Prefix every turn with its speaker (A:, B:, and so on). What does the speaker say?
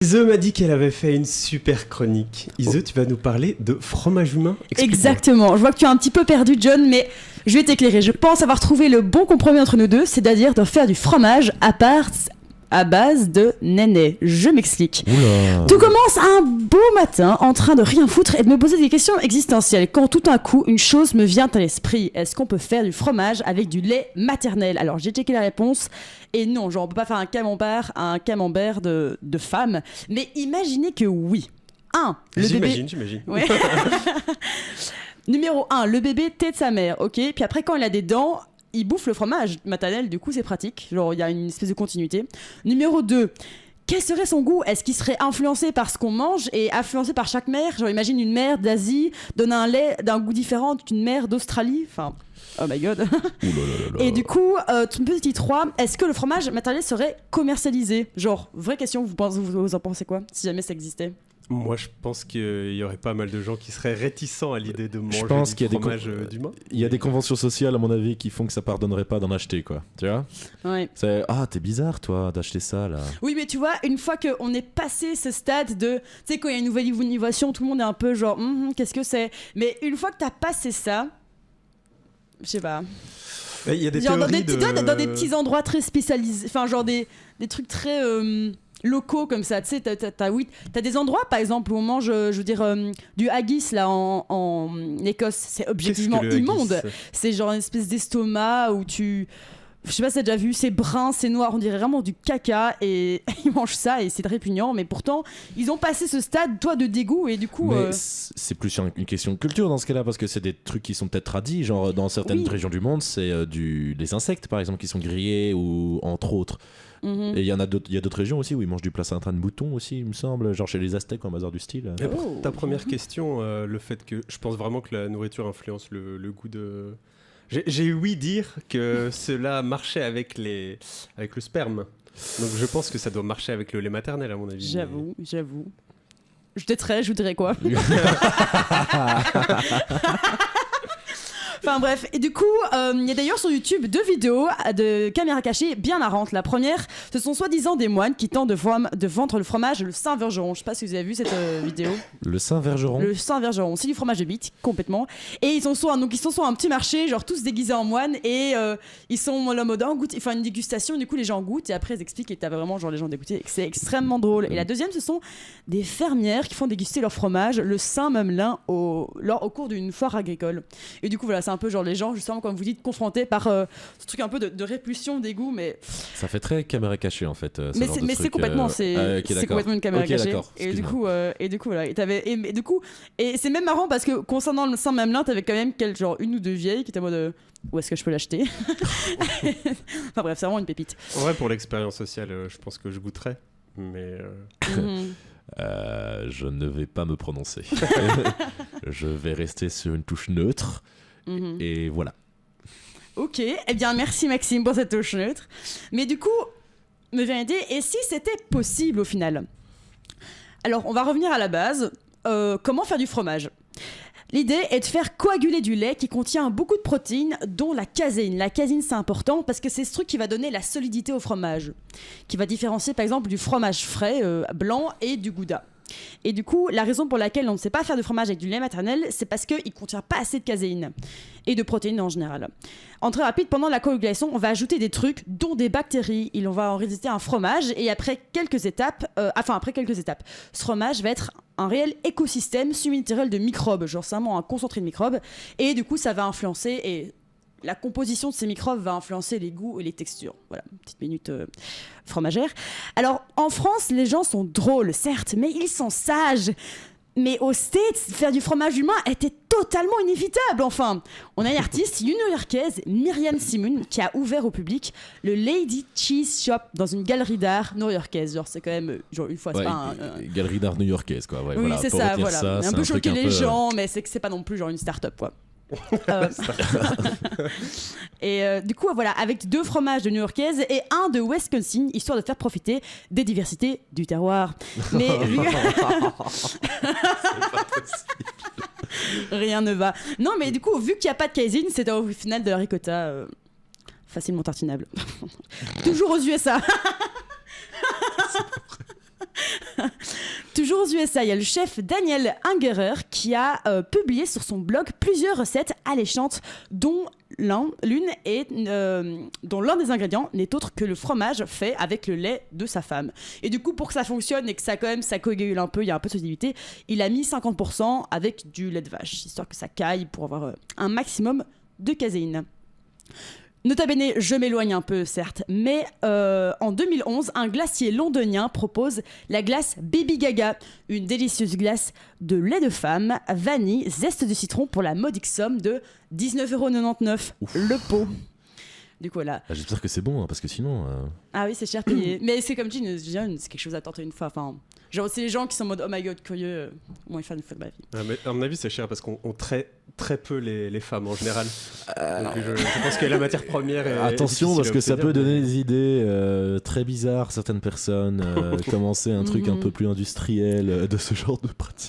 A: Ise m'a dit qu'elle avait fait une super chronique. Ise, tu vas nous parler de fromage humain. Explique-moi.
B: Exactement. Je vois que tu es un petit peu perdu, John, mais je vais t'éclairer. Je pense avoir trouvé le bon compromis entre nous deux, c'est-à-dire de faire du fromage à base de néné. Je m'explique.
C: Oula.
B: Tout commence un beau matin en train de rien foutre et de me poser des questions existentielles quand tout d'un coup une chose me vient à l'esprit. Est-ce qu'on peut faire du fromage avec du lait maternel? Alors j'ai checké la réponse et non, genre on peut pas faire un camembert de femme, mais imaginez que oui.
A: J'imagine.
B: Ouais. Numéro 1, le bébé tête sa mère, ok. Puis après quand il a des dents, il bouffe le fromage maternel, du coup c'est pratique, genre il y a une espèce de continuité. Numéro 2, quel serait son goût? Est-ce qu'il serait influencé par ce qu'on mange et influencé par chaque mère? Genre imagine une mère d'Asie donne un lait d'un goût différent qu'une mère d'Australie, enfin... Oh my god. Et du coup, petit 3, est-ce que le fromage maternel serait commercialisé? Genre, vraie question, vous en pensez quoi? Si jamais ça existait.
A: Moi, je pense qu'il y aurait pas mal de gens qui seraient réticents à l'idée de manger
C: qu'il y a
A: fromage d'humain.
C: Il y a des conventions sociales, à mon avis, qui font que ça pardonnerait pas d'en acheter, quoi. Tu vois?
B: Ouais.
C: C'est t'es bizarre, toi, d'acheter ça, là.
B: Oui, mais tu vois, une fois qu'on est passé ce stade de... Tu sais, quand il y a une nouvelle innovation, tout le monde est un peu genre, qu'est-ce que c'est? Mais une fois que t'as passé ça, je sais pas...
A: Il y a des
B: genre
A: théories
B: dans des petits endroits très spécialisés, enfin genre des trucs très... locaux comme ça, tu sais, t'as des endroits par exemple où on mange, je veux dire, du haggis là en Écosse, c'est objectivement immonde. C'est genre une espèce d'estomac où je sais pas si t'as déjà vu, c'est brun, c'est noir, on dirait vraiment du caca et ils mangent ça et c'est répugnant, mais pourtant ils ont passé ce stade, toi, de dégoût et du coup...
C: Mais c'est plus une question de culture dans ce cas-là, parce que c'est des trucs qui sont peut-être tradis, genre dans certaines régions du monde, c'est des insectes par exemple qui sont grillés ou entre autres. Et il y a d'autres régions aussi où ils mangent du placenta de mouton aussi, il me semble, genre chez les Aztèques ou un bazar du style.
A: Mais pour ta première question, le fait que je pense vraiment que la nourriture influence le goût de... J'ai ouï dire que cela marchait avec le sperme. Donc je pense que ça doit marcher avec le lait maternel à mon avis.
B: J'avoue. Je t'aiderais, je vous dirais quoi? Enfin bref, et du coup, il y a d'ailleurs sur YouTube 2 vidéos de caméras cachées bien marrantes. La première, ce sont soi-disant des moines qui tentent de vendre le fromage le Saint-Vergeron. Je sais pas si vous avez vu cette vidéo.
C: Le Saint-Vergeron.
B: Le Saint-Vergeron, c'est du fromage de bite, complètement. Et ils sont sur un petit marché, genre tous déguisés en moines, et ils sont en mode enfin une dégustation, du coup les gens goûtent, et après ils expliquent, et t'as vraiment genre les gens dégoûtés, c'est extrêmement drôle. Et la deuxième, ce sont des fermières qui font déguster leur fromage, le Saint-Mamelin, au cours d'une foire agricole. Et du coup voilà, c'est un peu genre les gens, justement, comme vous dites, confrontés par ce truc un peu de répulsion, dégoût, mais...
C: Ça fait très caméra cachée, en fait.
B: Mais c'est complètement, c'est complètement une caméra cachée. Et du coup, voilà. Et c'est même marrant parce que concernant le Saint-Mamelin, t'avais quand même genre une ou deux vieilles qui étaient en mode où est-ce que je peux l'acheter? Enfin bref, c'est vraiment une pépite.
A: En vrai, pour l'expérience sociale, je pense que je goûterais, mais...
C: Je ne vais pas me prononcer. Je vais rester sur une touche neutre. Et voilà.
B: Ok, eh bien merci Maxime pour cette touche neutre. Mais du coup, me vient l'idée, et si c'était possible au final? Alors, on va revenir à la base. Comment faire du fromage? L'idée est de faire coaguler du lait qui contient beaucoup de protéines, dont la caséine. La caséine, c'est important parce que c'est ce truc qui va donner la solidité au fromage, qui va différencier par exemple du fromage frais, blanc, et du gouda. Et du coup, la raison pour laquelle on ne sait pas faire de fromage avec du lait maternel, c'est parce qu'il ne contient pas assez de caséine et de protéines en général. En très rapide, pendant la coagulation, on va ajouter des trucs, dont des bactéries. On va en résister un fromage, et après quelques étapes, ce fromage va être un réel écosystème semi-naturel de microbes, genre c'est vraiment un concentré de microbes, et du coup, ça va influencer et la composition de ces microbes va influencer les goûts et les textures. Voilà, une petite minute fromagère. Alors, en France, les gens sont drôles, certes, mais ils sont sages. Mais aux States, faire du fromage humain était totalement inévitable. Enfin, on a une artiste, une New-Yorkaise, Myriam Simon, qui a ouvert au public le Lady Cheese Shop dans une galerie d'art new-yorkaise. Genre, c'est quand même genre une fois, c'est pas
C: galerie d'art new-yorkaise, quoi. Ouais,
B: oui,
C: voilà,
B: c'est ça, voilà.
C: Ça,
B: un peu choquer les gens, mais c'est pas non plus genre une start-up, quoi. Et du coup voilà, avec 2 fromages de New-Yorkaise et un de Wisconsin, histoire de faire profiter des diversités du terroir. Mais rien ne va. Non, mais du coup, vu qu'il n'y a pas de caséine, c'est au final de la ricotta facilement tartinable. Toujours aux USA. Toujours aux USA, il y a le chef Daniel Ungerer qui a publié sur son blog plusieurs recettes alléchantes dont l'un des ingrédients n'est autre que le fromage fait avec le lait de sa femme. Et du coup, pour que ça fonctionne et que ça coagule un peu, il y a un peu de solubilité, il a mis 50% avec du lait de vache, histoire que ça caille pour avoir un maximum de caséine. Nota bene, je m'éloigne un peu, certes, mais en 2011, un glacier londonien propose la glace Baby Gaga, une délicieuse glace de lait de femme, vanille, zeste de citron pour la modique somme de 19,99€ le pot. Du coup, là.
C: J'espère que c'est bon, hein, parce que sinon.
B: Ah oui, c'est cher payé. Mais c'est comme je dis, c'est quelque chose à tenter une fois. Enfin, genre, c'est les gens qui sont en mode oh my god, curieux, moi, ils font une fois de ma vie.
A: Ah, mais à mon avis, c'est cher parce qu'on traite très peu les femmes en général. Donc, je pense que la matière première est.
C: Attention, parce que ça peut donner des idées très bizarres à certaines personnes. Commencer un truc un peu plus industriel de ce genre de pratique.